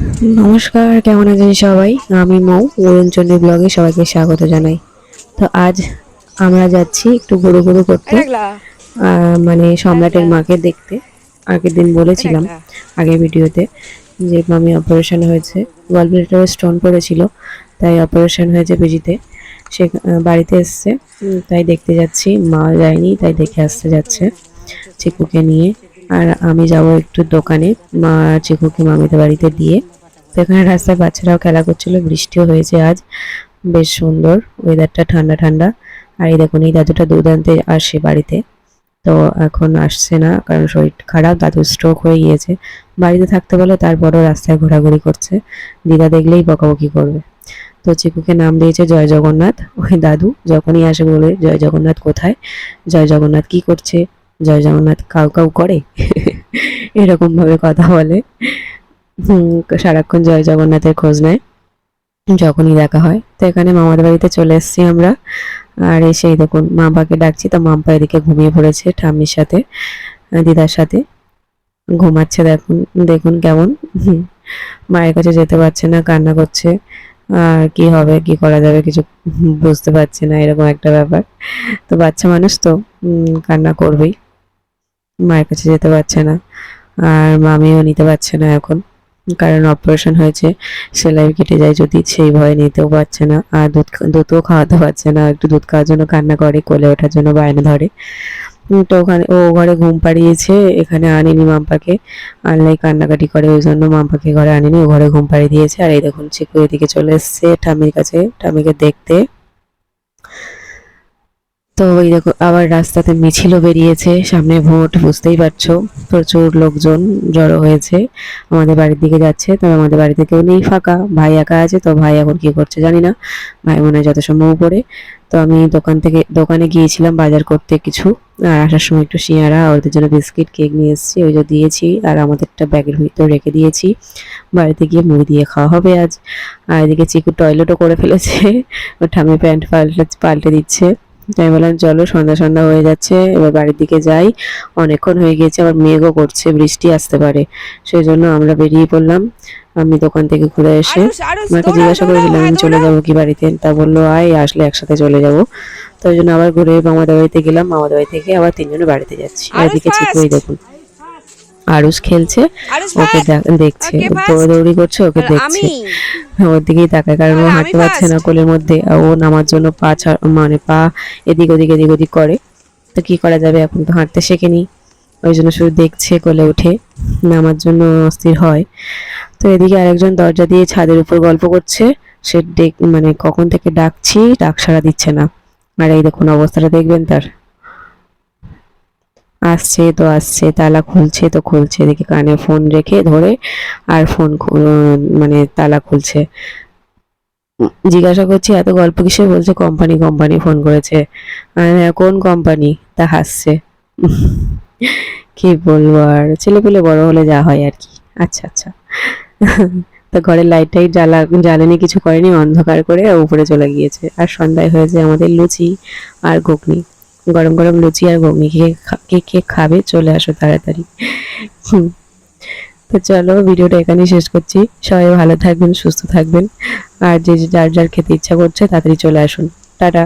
নমস্কার, কেমন আছেন সবাই? আমি মৌ অরুণচন্দ্রী ব্লগে সবাইকে স্বাগত জানাই। তো আজ আমরা যাচ্ছি একটু ঘুরু করতে, মানে সম্রাটের মাকে দেখতে। আগের দিন বলেছিলাম আগের ভিডিওতে যে মামি অপারেশন হয়েছে, গলব্লাডারে স্টোন পড়েছিল, তাই অপারেশন হয়েছে পিজিতে। সে বাড়িতে এসছে, তাই দেখতে যাচ্ছি। মা যায়নি, তাই দেখে আসতে যাচ্ছে চিকুকে নিয়ে। আর আমি যাব একটু দোকানে, মা চিকুকে মামিদের বাড়িতে দিয়ে। তো এখানে রাস্তায় বাচ্চারাও খেলা করছিল, বৃষ্টিও হয়েছে আজ, বেশ সুন্দর ওয়েদারটা, ঠান্ডা ঠান্ডা। আর এই দেখুন, এই দাদুটা দুধ আনতে আসে বাড়িতে, তো এখন আসছে না কারণ শরীর খারাপ, দাদুর স্ট্রোক হয়ে গিয়েছে। বাড়িতে থাকতে বলে, তারপরও রাস্তায় ঘোরাঘুরি করছে, দিদা দেখলেই বকাবকি করবে। তো চিকুকে নাম দিয়েছে জয় জগন্নাথ। ওই দাদু যখনই আসে বলে, জয় জগন্নাথ কোথায়, জয় জগন্নাথ কি করছে, জয় জগন্নাথ কাউ কাউ করে এরকম ভাবে কথা বলে। সারাক্ষণ জয় জগন্নাথের খোঁজ নেয় যখনই দেখা হয়। তো এখানে মামাদের বাড়িতে চলে এসেছি আমরা। আর এসেই দেখুন মাম্পাকে ডাকছি, তো মাম্পা এদিকে ঘুমিয়ে পড়েছে ঠাম্মির সাথে, দিদার সাথে ঘুমাচ্ছে। দেখুন দেখুন কেমন, মায়ের কাছে যেতে পারছে না, কান্না করছে। আর কি হবে, কি করা যাবে, কিছু বুঝতে পারছে না, এরকম একটা ব্যাপার। তো বাচ্চা মানুষ তো কান্না করবেই, মায়ের কাছে যেতে পারছে না। আর মামিও নিতে পারছে না এখন, কারণ অপারেশন হয়েছে, সেলাই কেটে যায় যদি, সেই ভয়ে নিতেও পারছে না। আর দুধও খাওয়াতে পারছে না, একটু দুধ খাওয়ার জন্য কান্না করে, কোলে ওঠার জন্য বায়না ধরে। তো ওখানে ও ঘরে ঘুম পাড়িয়েছে, এখানে আনিনি মাম্পাকে, আনলেই কান্নাকাটি করে, ওই জন্য মাম্পাকে ঘরে আনিনি, ও ঘরে ঘুম পাড়িয়ে দিয়েছে। আর এই দেখুন চিকু এদিকে চলে এসছে ঠাম্মির কাছে, ঠাম্মিকে দেখতে। তো ওই দেখো আবার রাস্তাতে মিছিলও বেরিয়েছে, সামনে ভোট, বুঝতেই পারছো, প্রচুর লোকজন জড়ো হয়েছে, আমাদের বাড়ির দিকে যাচ্ছে। তবে আমাদের বাড়িতে কেউ নেই, ফাঁকা, ভাই একা আছে। তো ভাই এখন কি করছে জানি না, ভাই মনে হয় যত সম্ভব উপরে। তো আমি দোকানে গিয়েছিলাম বাজার করতে কিছু, আর আসার সময় একটু সিঙ্গারা, ওদের জন্য বিস্কিট, কেক নিয়ে এসেছি, ওই যে দিয়েছি, আর আমাদেরটা ব্যাগের ভিতরে রেখে দিয়েছি, বাড়িতে গিয়ে মুড়ি দিয়ে খাওয়া হবে আজ। আর এদিকে চিকু টয়লেটও করে ফেলেছে, ও ঠাম্মি প্যান্ট পাল্টে দিচ্ছে। তাই বললাম চলো, সন্ধ্যা সন্ধ্যা হয়ে যাচ্ছে, এবার বাড়ির দিকে যাই, অনেকক্ষণ হয়ে গিয়েছে, আবার মেঘও করছে, বৃষ্টি আসতে পারে, সেই জন্য আমরা বেরিয়ে পড়লাম। আমি দোকান থেকে ঘুরে এসে মাকে জিজ্ঞাসা করেছিলাম আমি চলে যাবো কি বাড়িতে, তা বললো আয়, আসলে একসাথে চলে যাবো। তো ওই জন্য আবার ঘুরে মামাদের বাড়িতে গেলাম, মামাদের বাড়ি থেকে আবার তিনজনে বাড়িতে যাচ্ছি। আর এদিকে চিকুই দেখুন আরুষ খেলছে, ওকে দেখছে, দৌড়াদৌড়ি করছে, ওকে দেখছে, ওর দিকেই তাকায়, কারণ ও হাঁটতে পারছে না কোলের মধ্যে, আর ও নামার জন্য মানে পা এদিক ওদিক করে। তো কি করা যাবে, এখন তো হাঁটতে শেখেনি, ওই জন্য শুধু দেখছে, কোলে উঠে নামার জন্য অস্থির হয়। তো এদিকে আরেকজন দরজা দিয়ে ছাদের উপর গল্প করছে, সে মানে কখন থেকে ডাকছি, ডাক সাড়া দিচ্ছে না। আর এই দেখুন অবস্থাটা দেখবেন তার, আসছে তো আসছে, তালা খুলছে তো খুলছে, এদিকে কানে ফোন রেখে ধরে আর ফোন মানে তালা খুলছে। জিজ্ঞাসা করছি এত গল্প কিসের, বলছে কোম্পানি কোম্পানি ফোন করেছে। কোন কোম্পানি, তা হাসছে। কি বলবো, আর ছেলেপুলে বড় হলে যা হয় আর কি। আচ্ছা আচ্ছা। তো ঘরের লাইট টাইট জ্বালেনি, কিছু করেনি, অন্ধকার করে উপরে চলে গিয়েছে। আর সন্ধ্যায় হয়েছে আমাদের লুচি আর ঘুগনি, গরম গরম লুচি আর ঘুগনি, কে খাবে চলে আসো তাড়াতাড়ি। তো চলো, ভিডিওটা এখানেই শেষ করছি। সবাই ভালো থাকবেন, সুস্থ থাকবেন, আর যে যার যার খেতে ইচ্ছা করছে তাড়াতাড়ি চলে আসুন। টাটা।